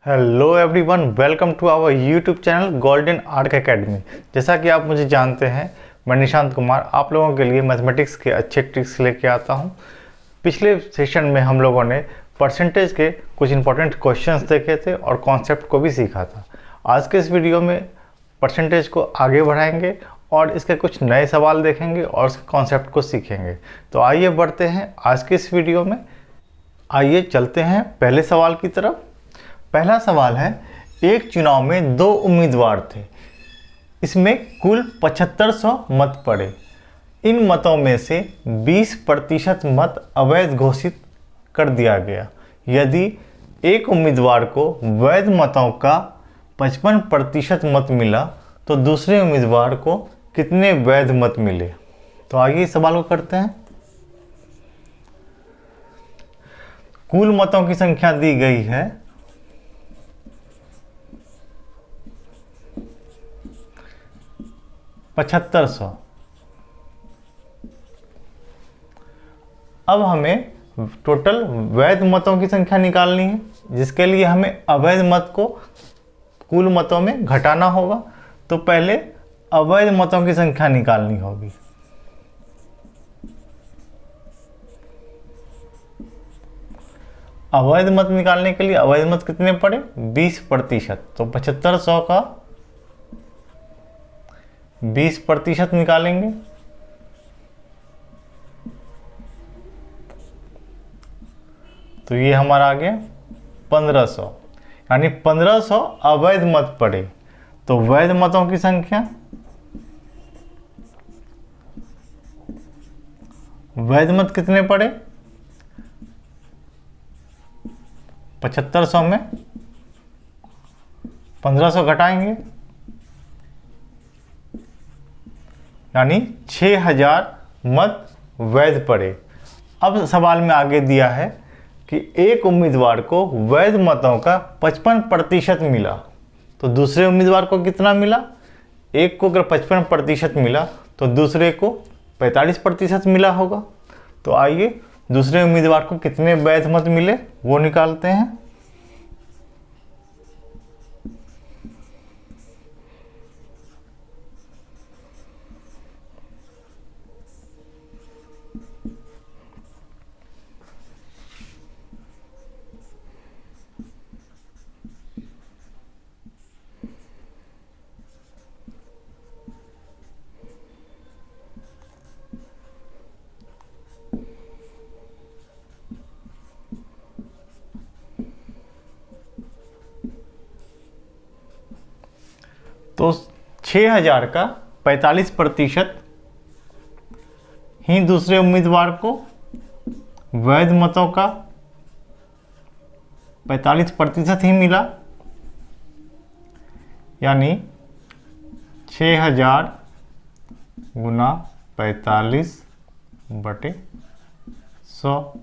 Hello everyone, welcome to our YouTube channel golden arc academy. जैसा कि आप मुझे जानते हैं, मैं निशांत कुमार आप लोगों के लिए मैथमेटिक्स के अच्छे ट्रिक्स लेके आता हूं। पिछले सेशन में हम लोगों ने परसेंटेज के कुछ इंपॉर्टेंट क्वेश्चंस देखे थे और कॉन्सेप्ट को भी सीखा था। आज के इस वीडियो में परसेंटेज को आगे बढ़ाएंगे और इसके कुछ नए सवाल देखेंगे और उसके कॉन्सेप्ट को सीखेंगे। तो आइए बढ़ते हैं आज के इस वीडियो में। आइए चलते हैं पहले सवाल की तरफ। पहला सवाल है, एक चुनाव में दो उम्मीदवार थे, इसमें कुल 7500 मत पड़े। इन मतों में से 20% मत अवैध घोषित कर दिया गया। यदि एक उम्मीदवार को वैध मतों का 55% मत मिला तो दूसरे उम्मीदवार को कितने वैध मत मिले? तो आइए इस सवाल को करते हैं। कुल मतों की संख्या दी गई है 7500। अब हमें टोटल वैध मतों की संख्या निकालनी है, जिसके लिए हमें अवैध मत को कुल मतों में घटाना होगा। तो पहले अवैध मतों की संख्या निकालनी होगी। अवैध मत निकालने के लिए अवैध मत कितने पड़े? 20%। तो 7500 का 20% निकालेंगे तो ये हमारा आ गया 1500, यानी 1500 अवैध मत पड़े। तो वैध मतों की संख्या, वैध मत कितने पड़े? 7500 में 1500 घटाएंगे, यानी 6000 मत वैध पड़े। अब सवाल में आगे दिया है कि एक उम्मीदवार को वैध मतों का 55% मिला, तो दूसरे उम्मीदवार को कितना मिला? एक को अगर 55% मिला तो दूसरे को 45% मिला होगा। तो आइए दूसरे उम्मीदवार को कितने वैध मत मिले वो निकालते हैं। तो 6000 का 45% ही दूसरे उम्मीदवार को वैध मतों का 45% ही मिला, यानी 6000 गुना 45/100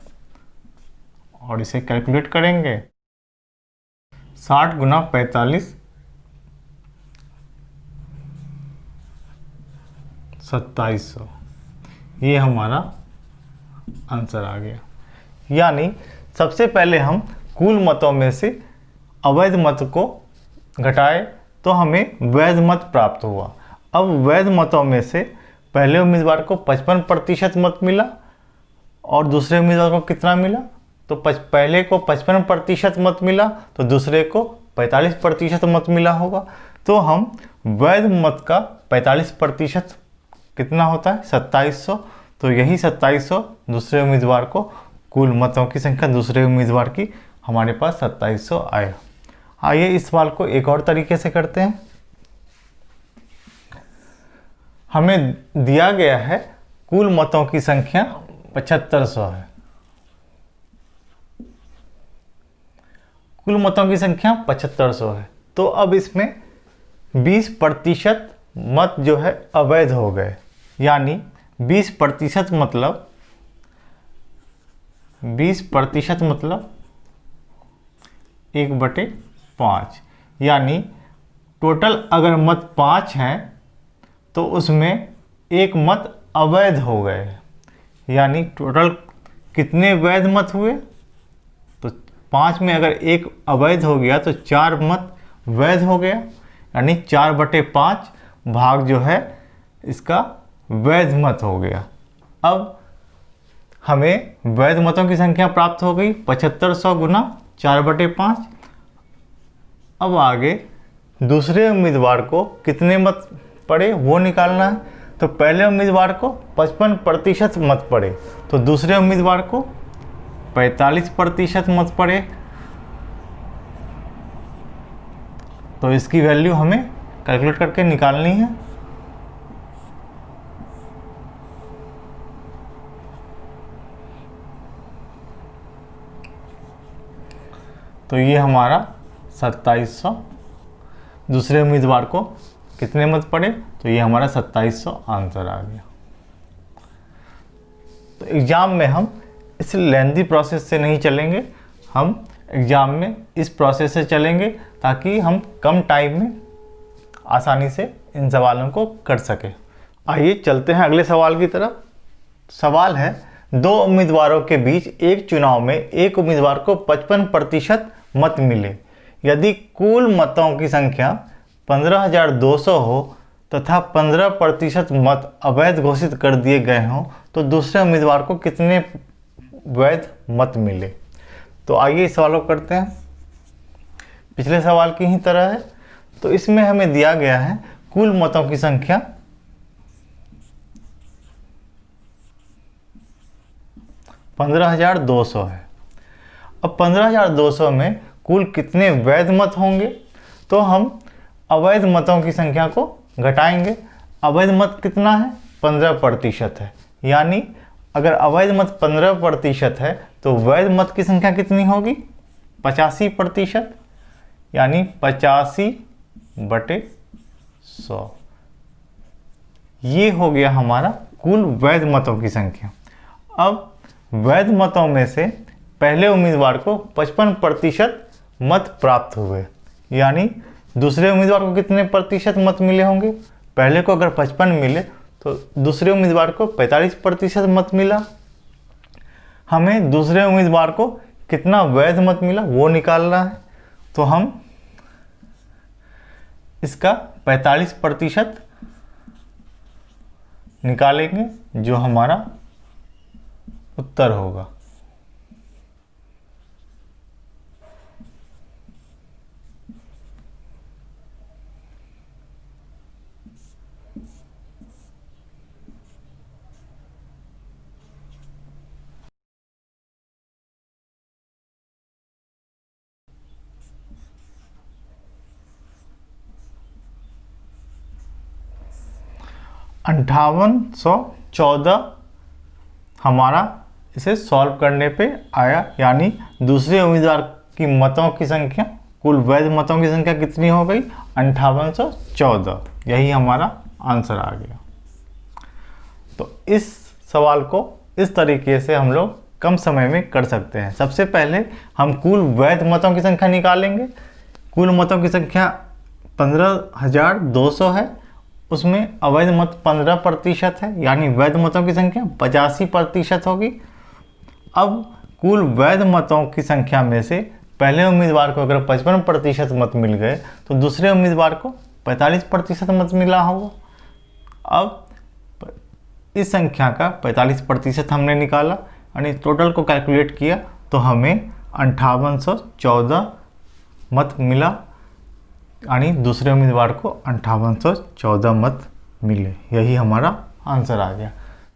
और इसे कैलकुलेट करेंगे। 60 गुना 45 2700, ये हमारा आंसर आ गया। यानी सबसे पहले हम कुल मतों में से अवैध मत को घटाए तो हमें वैध मत प्राप्त हुआ। अब वैध मतों में से पहले उम्मीदवार को 55% मत मिला और दूसरे उम्मीदवार को कितना मिला? तो पहले को 55% मत मिला तो दूसरे को 45% मत मिला होगा। तो हम वैध मत का 45% कितना होता है? 2700। तो यही 2700 दूसरे उम्मीदवार को, कुल मतों की संख्या दूसरे उम्मीदवार की हमारे पास 2700 आया। आइए इस सवाल को एक और तरीके से करते हैं। हमें दिया गया है कुल मतों की संख्या 7500 है। कुल मतों की संख्या 7500 है। तो अब इसमें 20% मत जो है अवैध हो गए, यानी 20% मतलब 1/5, यानी टोटल अगर मत 5 हैं तो उसमें एक मत अवैध हो गए, यानी टोटल कितने वैध मत हुए? तो 5 में अगर 1 अवैध हो गया तो 4 मत वैध हो गया, यानी 4/5 भाग जो है इसका वैध मत हो गया। अब हमें वैध मतों की संख्या प्राप्त हो गई 7500 गुना 4/5। अब आगे दूसरे उम्मीदवार को कितने मत पड़े वो निकालना है। तो पहले उम्मीदवार को 55% मत पड़े, तो दूसरे उम्मीदवार को 45% मत पड़े। तो इसकी वैल्यू हमें कैलकुलेट करके निकालनी है। तो ये हमारा 2700, दूसरे उम्मीदवार को कितने मत पड़े, तो ये हमारा 2700 आंसर आ गया। तो एग्ज़ाम में हम इस लेंथी प्रोसेस से नहीं चलेंगे, हम एग्ज़ाम में इस प्रोसेस से चलेंगे ताकि हम कम टाइम में आसानी से इन सवालों को कर सकें। आइए चलते हैं अगले सवाल की तरफ। सवाल है, 2 उम्मीदवारों के बीच एक चुनाव में एक उम्मीदवार को 55% मत मिले। यदि कुल मतों की संख्या 15,200 हो तथा 15% मत अवैध घोषित कर दिए गए हों तो दूसरे उम्मीदवार को कितने वैध मत मिले। तो आइए इस सवाल को करते हैं। पिछले सवाल की ही तरह है। तो इसमें हमें दिया गया है कुल मतों की संख्या 15,200 है। अब 15,200 में कुल कितने वैध मत होंगे, तो हम अवैध मतों की संख्या को घटाएंगे। अवैध मत कितना है, 15% है, यानी अगर अवैध मत 15% है तो वैध मत की संख्या कितनी होगी, 85%, यानी 85/100। ये हो गया हमारा कुल वैध मतों की संख्या। अब वैध मतों में से पहले उम्मीदवार को 55% मत प्राप्त हुए, यानी दूसरे उम्मीदवार को कितने प्रतिशत मत मिले होंगे। पहले को अगर 55 मिले तो दूसरे उम्मीदवार को 45% मत मिला। हमें दूसरे उम्मीदवार को कितना वैध मत मिला वो निकालना है। तो हम इसका 45% निकालेंगे, जो हमारा उत्तर होगा। अंठावन 114 हमारा इसे सॉल्व करने पे आया, यानी दूसरे उम्मीदवार की मतों की संख्या, कुल वैध मतों की संख्या कितनी हो गई, 5814। यही हमारा आंसर आ गया। तो इस सवाल को इस तरीके से हम लोग कम समय में कर सकते हैं। सबसे पहले हम कुल वैध मतों की संख्या निकालेंगे। कुल मतों की संख्या 15,200 है, उसमें अवैध मत 15% है, यानी वैध मतों की संख्या 85% होगी। अब कुल वैध मतों की संख्या में से पहले उम्मीदवार को अगर 55% मत मिल गए तो दूसरे उम्मीदवार को 45% मत मिला होगा। अब इस संख्या का 45% हमने निकाला, यानी टोटल को कैलकुलेट किया तो हमें 5814 मत मिला, यानी दूसरे उम्मीदवार को 5814 मत मिले। यही हमारा आंसर आ गया।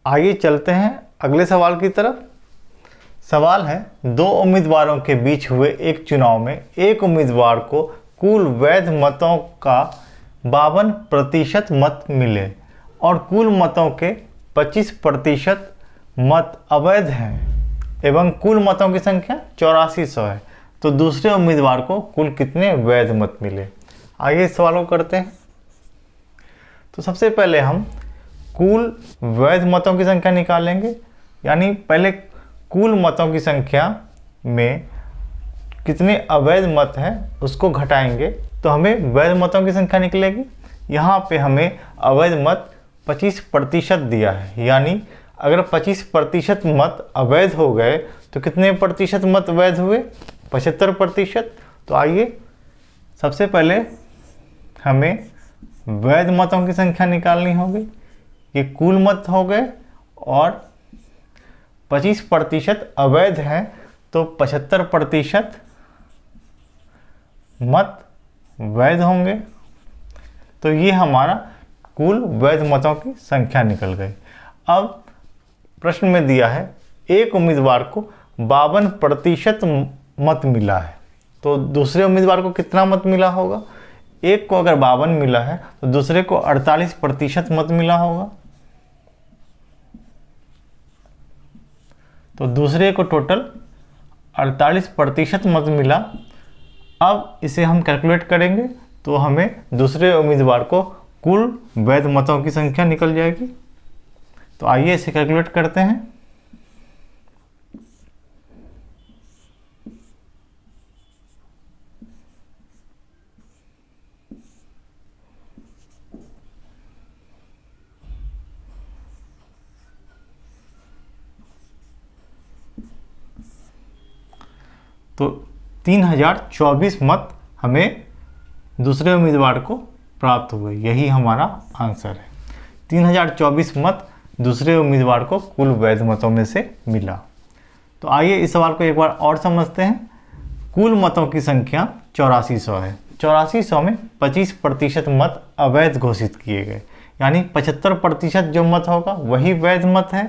आइए चलते हैं अगले सवाल की तरफ। सवाल है, 2 उम्मीदवारों के बीच हुए एक चुनाव में एक उम्मीदवार को कुल वैध मतों का 52% मत मिले और कुल मतों के 25% मत अवैध हैं एवं कुल मतों की संख्या 8400 है। तो दूसरे उम्मीदवार को कुल कितने वैध मत मिले। आइए इस सवाल को करते हैं। तो सबसे पहले हम कुल वैध मतों की संख्या निकालेंगे, यानी पहले कुल मतों की संख्या में कितने अवैध मत हैं उसको घटाएंगे तो हमें वैध मतों की संख्या निकलेगी। यहाँ पे हमें अवैध मत 25% दिया है, यानी अगर 25% मत अवैध हो गए तो कितने प्रतिशत मत वैध हुए, 75%। तो आइए सबसे पहले हमें वैध मतों की संख्या निकालनी होगी। ये कुल मत हो गए और 25% अवैध हैं, तो 75% मत वैध होंगे। तो ये हमारा कुल वैध मतों की संख्या निकल गई। अब प्रश्न में दिया है एक उम्मीदवार को 52% मत मिला है, तो दूसरे उम्मीदवार को कितना मत मिला होगा? एक को अगर 52 मिला है तो दूसरे को 48% मत मिला होगा। तो दूसरे को टोटल 48% मत मिला। अब इसे हम कैलकुलेट करेंगे तो हमें दूसरे उम्मीदवार को कुल वैध मतों की संख्या निकल जाएगी। तो आइए इसे कैलकुलेट करते हैं। तो 3024 मत हमें दूसरे उम्मीदवार को प्राप्त हुए, यही हमारा आंसर है। 3024 मत दूसरे उम्मीदवार को कुल वैध मतों में से मिला। तो आइए इस सवाल को एक बार और समझते हैं। कुल मतों की संख्या 8400 है। 8400 में 25% मत अवैध घोषित किए गए, यानी 75% जो मत होगा वही वैध मत है।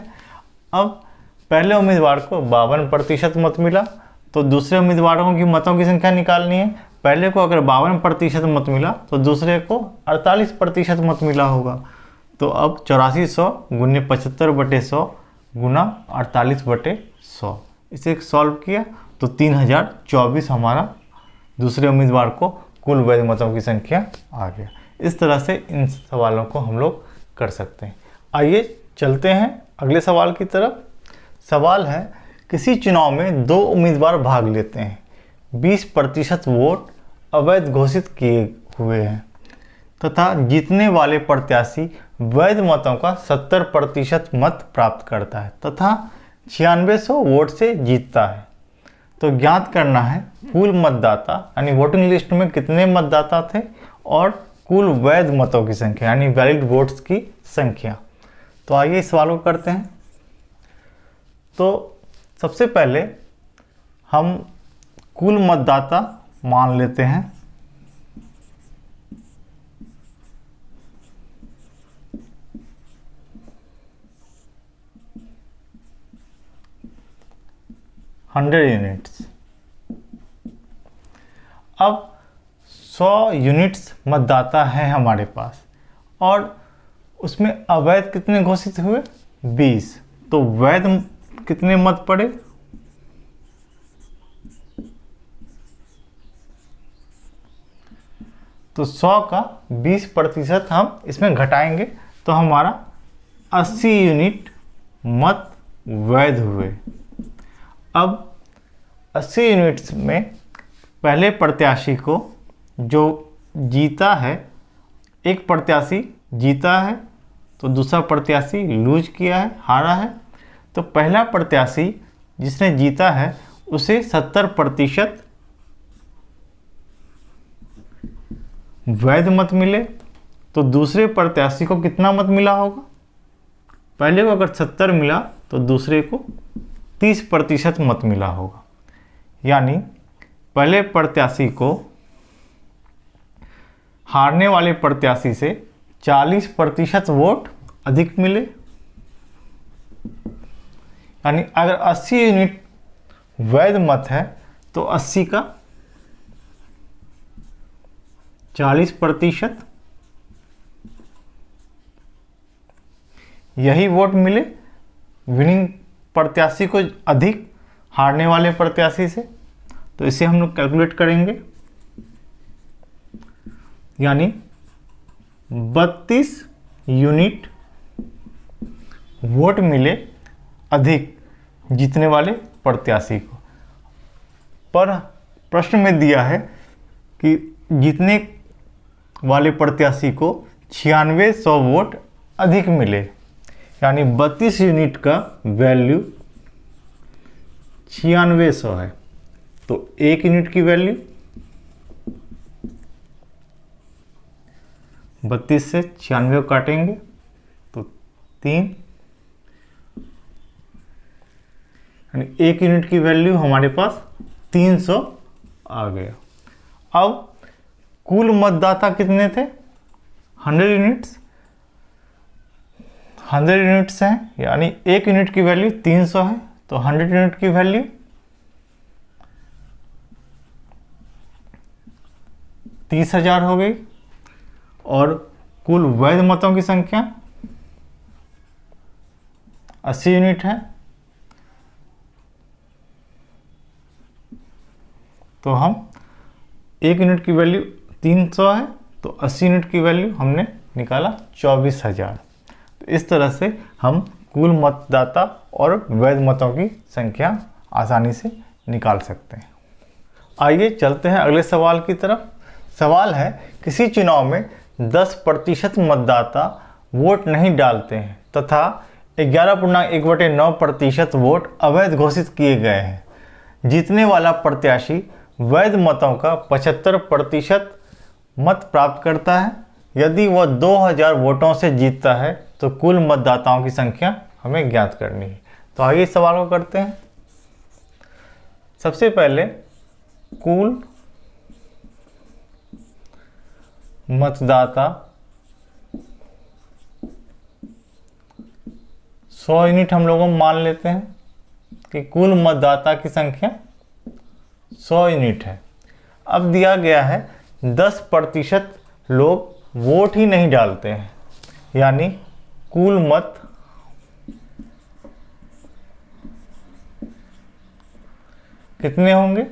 अब पहले उम्मीदवार को 52% मत मिला, तो दूसरे उम्मीदवारों की मतों की संख्या निकालनी है। पहले को अगर 52% मत मिला तो दूसरे को 48% मत मिला होगा। तो अब 8400 गुने 75/100 गुना 48/100, इसे सॉल्व किया तो 3024 हमारा दूसरे उम्मीदवार को कुल वैध मतों की संख्या आ गया। इस तरह से इन सवालों को हम लोग कर सकते हैं। आइए चलते हैं अगले सवाल की तरफ। सवाल है किसी चुनाव में दो उम्मीदवार भाग लेते हैं, 20% वोट अवैध घोषित किए हुए हैं तथा जीतने वाले प्रत्याशी वैध मतों का 70% मत प्राप्त करता है तथा 9600 वोट से जीतता है। तो ज्ञात करना है कुल मतदाता यानी वोटिंग लिस्ट में कितने मतदाता थे और कुल वैध मतों की संख्या यानी वैलिड वोट्स की संख्या। तो आइए इस सवाल को करते हैं। तो सबसे पहले हम कुल मतदाता मान लेते हैं। यूनिट्स। अब 100 यूनिट्स मतदाता है हमारे पास और उसमें अवैध कितने घोषित हुए? 20। तो वैध कितने मत पड़े? तो 100 का 20% हम इसमें घटाएंगे तो हमारा 80 यूनिट मत वैध हुए। अब 80 यूनिट्स में पहले प्रत्याशी को जो जीता है, एक प्रत्याशी जीता है तो दूसरा प्रत्याशी लूज किया है, हारा है। तो पहला प्रत्याशी जिसने जीता है उसे 70% वैध मत मिले। तो दूसरे प्रत्याशी को कितना मत मिला होगा? पहले को अगर 70 मिला तो दूसरे को 30% मत मिला होगा, यानी पहले प्रत्याशी को हारने वाले प्रत्याशी से 40% वोट अधिक मिले। यानी अगर 80 यूनिट वैध मत है तो 80 का 40% यही वोट मिले विनिंग प्रत्याशी को अधिक हारने वाले प्रत्याशी से। तो इसे हम लोग कैलकुलेट करेंगे, यानी 32 यूनिट वोट मिले अधिक जीतने वाले प्रत्याशी को। पर प्रश्न में दिया है कि जीतने वाले प्रत्याशी को 9600 वोट अधिक मिले, यानी 32 यूनिट का वैल्यू 9600 है। तो 1 यूनिट की वैल्यू 32 से 96 काटेंगे तो 3, यानी 1 यूनिट की वैल्यू हमारे पास 300 आ गया। अब कुल मतदाता कितने थे? 100 यूनिट्स, 100 यूनिट्स हैं, यानी 1 यूनिट की वैल्यू 300 है, तो 100 यूनिट की वैल्यू 30,000 हो गई। और कुल वैध मतों की संख्या 80 यूनिट है, तो हम 1 यूनिट की वैल्यू 300 है, तो 80 यूनिट की वैल्यू हमने निकाला 24,000। तो इस तरह से हम कुल मतदाता और वैध मतों की संख्या आसानी से निकाल सकते हैं। आइए चलते हैं अगले सवाल की तरफ। सवाल है, किसी चुनाव में 10% मतदाता वोट नहीं डालते हैं तथा 11.1/9% वोट अवैध घोषित किए गए हैं। जीतने वाला प्रत्याशी वैध मतों का 75% मत प्राप्त करता है। यदि वह 2000 वोटों से जीतता है तो कुल मतदाताओं की संख्या हमें ज्ञात करनी है। तो आइए इस सवाल को करते हैं। सबसे पहले कुल मतदाता 100 यूनिट हम लोगों मान लेते हैं कि कुल मतदाता की संख्या 100 यूनिट है। अब दिया गया है 10% लोग वोट ही नहीं डालते हैं, यानी कुल मत कितने होंगे?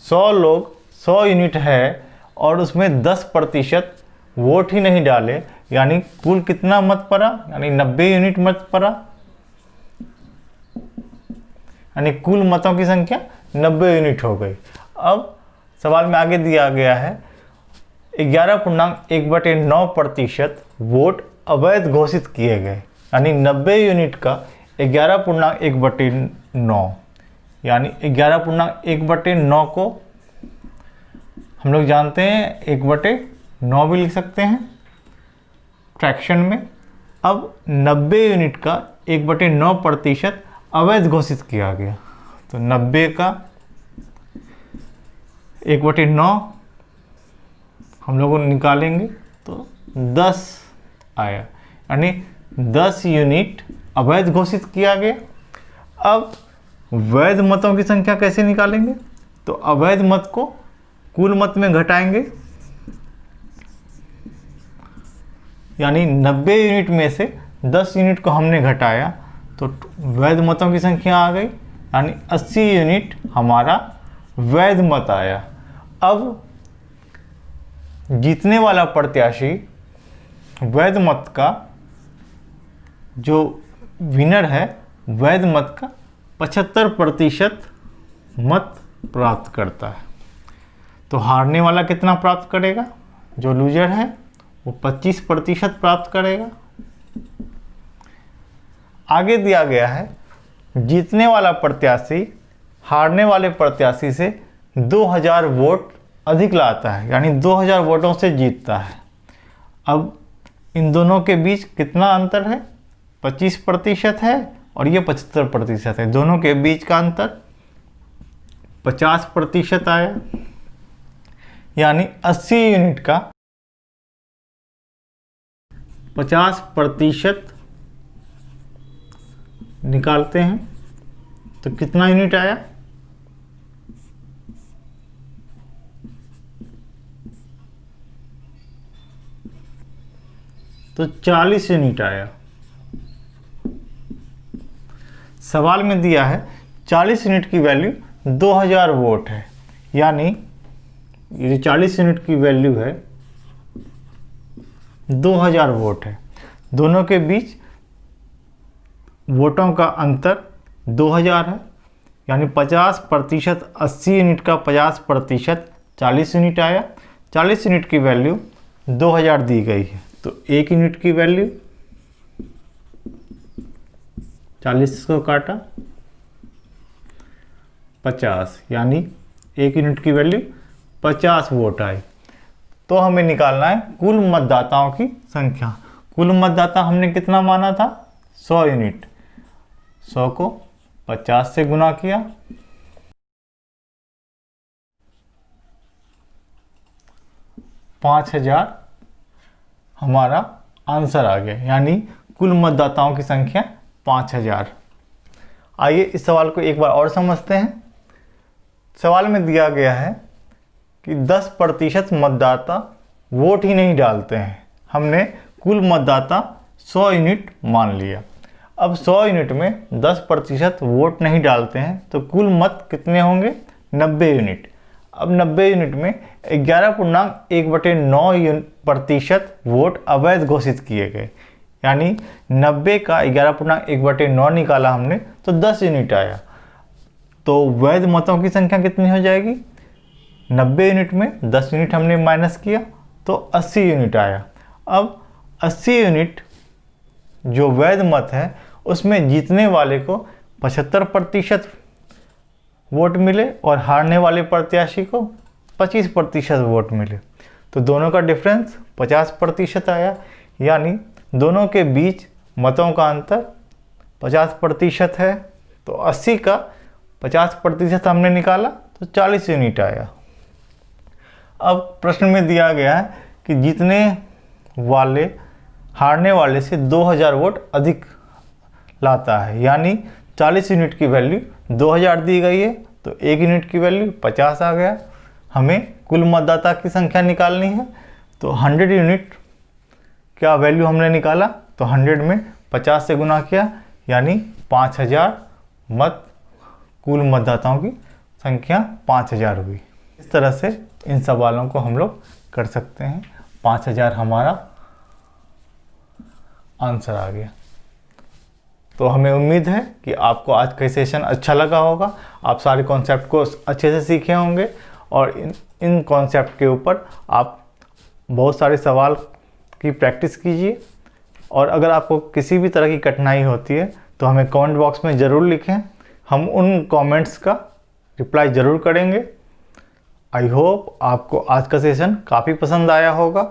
100 लोग 100 यूनिट है और उसमें 10% वोट ही नहीं डाले, यानी कुल कितना मत पड़ा? यानी 90 यूनिट मत पड़ा, यानी कुल मतों की संख्या 90 यूनिट हो गई। अब सवाल में आगे दिया गया है 11.1/9% वोट अवैध घोषित किए गए, यानी 90 यूनिट का 11.1/9, यानी 11.1/9 को हम लोग जानते हैं 1/9 भी लिख सकते हैं फ्रैक्शन में। अब 90 यूनिट का 1/9% अवैध घोषित किया गया, तो 90 का 1/9 हम लोग निकालेंगे तो 10 आया, यानी 10 यूनिट अवैध घोषित किया गया। अब वैध मतों की संख्या कैसे निकालेंगे? तो अवैध मत को कुल मत में घटाएंगे, यानी 90 यूनिट में से 10 यूनिट को हमने घटाया तो वैध मतों की संख्या आ गई, यानी 80 यूनिट हमारा वैध मत आया। अब जीतने वाला प्रत्याशी वैध मत का जो विनर है वैध मत का 75% मत प्राप्त करता है। तो हारने वाला कितना प्राप्त करेगा? जो लूजर है वो 25% प्राप्त करेगा। आगे दिया गया है जीतने वाला प्रत्याशी हारने वाले प्रत्याशी से 2000 वोट अधिक लाता है, यानी 2000 वोटों से जीतता है। अब इन दोनों के बीच कितना अंतर है? 25% है और ये 75% है। दोनों के बीच का अंतर 50% आया, यानी 80 यूनिट का 50% निकालते हैं तो कितना यूनिट आया? तो 40 यूनिट आया। सवाल में दिया है 40 यूनिट की वैल्यू 2000 वोट है, यानी ये जो 40 यूनिट की वैल्यू है 2000 वोट है। दोनों के बीच वोटों का अंतर 2000 है, यानी 50%, 80 यूनिट का 50% 40 यूनिट आया। 40 यूनिट की वैल्यू 2000 दी गई है, तो 1 यूनिट की वैल्यू 40 को काटा 50, यानी 1 यूनिट की वैल्यू 50 वोट आई। तो हमें निकालना है कुल मतदाताओं की संख्या। कुल मतदाता हमने कितना माना था? 100 यूनिट। 100 को 50 से गुना किया, 5000 हमारा आंसर आ गया, यानी कुल मतदाताओं की संख्या 5000। आइए इस सवाल को एक बार और समझते हैं। सवाल में दिया गया है कि 10% मतदाता वोट ही नहीं डालते हैं। हमने कुल मतदाता 100 यूनिट मान लिया। अब 100 यूनिट में 10% वोट नहीं डालते हैं तो कुल मत कितने होंगे? 90 यूनिट। अब 90 यूनिट में 11.1/9% वोट अवैध घोषित किए गए, यानी 90 का 11.1/9 निकाला हमने तो 10 यूनिट आया। तो वैध मतों की संख्या कितनी हो जाएगी? 90 यूनिट में 10 यूनिट हमने माइनस किया तो 80 यूनिट आया। अब 80 यूनिट जो वैध मत है उसमें जीतने वाले को 75% वोट मिले और हारने वाले प्रत्याशी को 25% वोट मिले। तो दोनों का डिफरेंस 50% आया, यानी दोनों के बीच मतों का अंतर 50% है। तो 80 का 50% हमने निकाला तो 40 यूनिट आया। अब प्रश्न में दिया गया है कि जीतने वाले हारने वाले से 2000 वोट अधिक लाता है, यानी 40 यूनिट की वैल्यू 2000 दी गई है तो 1 यूनिट की वैल्यू 50 आ गया। हमें कुल मतदाता की संख्या निकालनी है तो 100 यूनिट क्या वैल्यू हमने निकाला तो 100 में 50 से गुना किया, यानी 5000 मत, कुल मतदाताओं की संख्या 5000 हुई। इस तरह से इन सवालों को हम लोग कर सकते हैं। 5000 हमारा आंसर आ गया। तो हमें उम्मीद है कि आपको आज का सेशन अच्छा लगा होगा। आप सारे कॉन्सेप्ट को अच्छे से सीखे होंगे और इन कॉन्सेप्ट के ऊपर आप बहुत सारे सवाल की प्रैक्टिस कीजिए। और अगर आपको किसी भी तरह की कठिनाई होती है तो हमें कमेंट बॉक्स में ज़रूर लिखें, हम उन कमेंट्स का रिप्लाई ज़रूर करेंगे। आई होप आपको आज का सेशन काफ़ी पसंद आया होगा।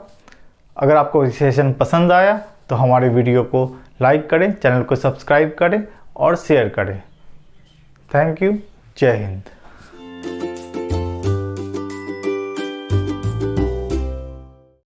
अगर आपको सेशन पसंद आया तो हमारे वीडियो को लाइक करें, चैनल को सब्सक्राइब करें और शेयर करें। Thank you. जय हिंद।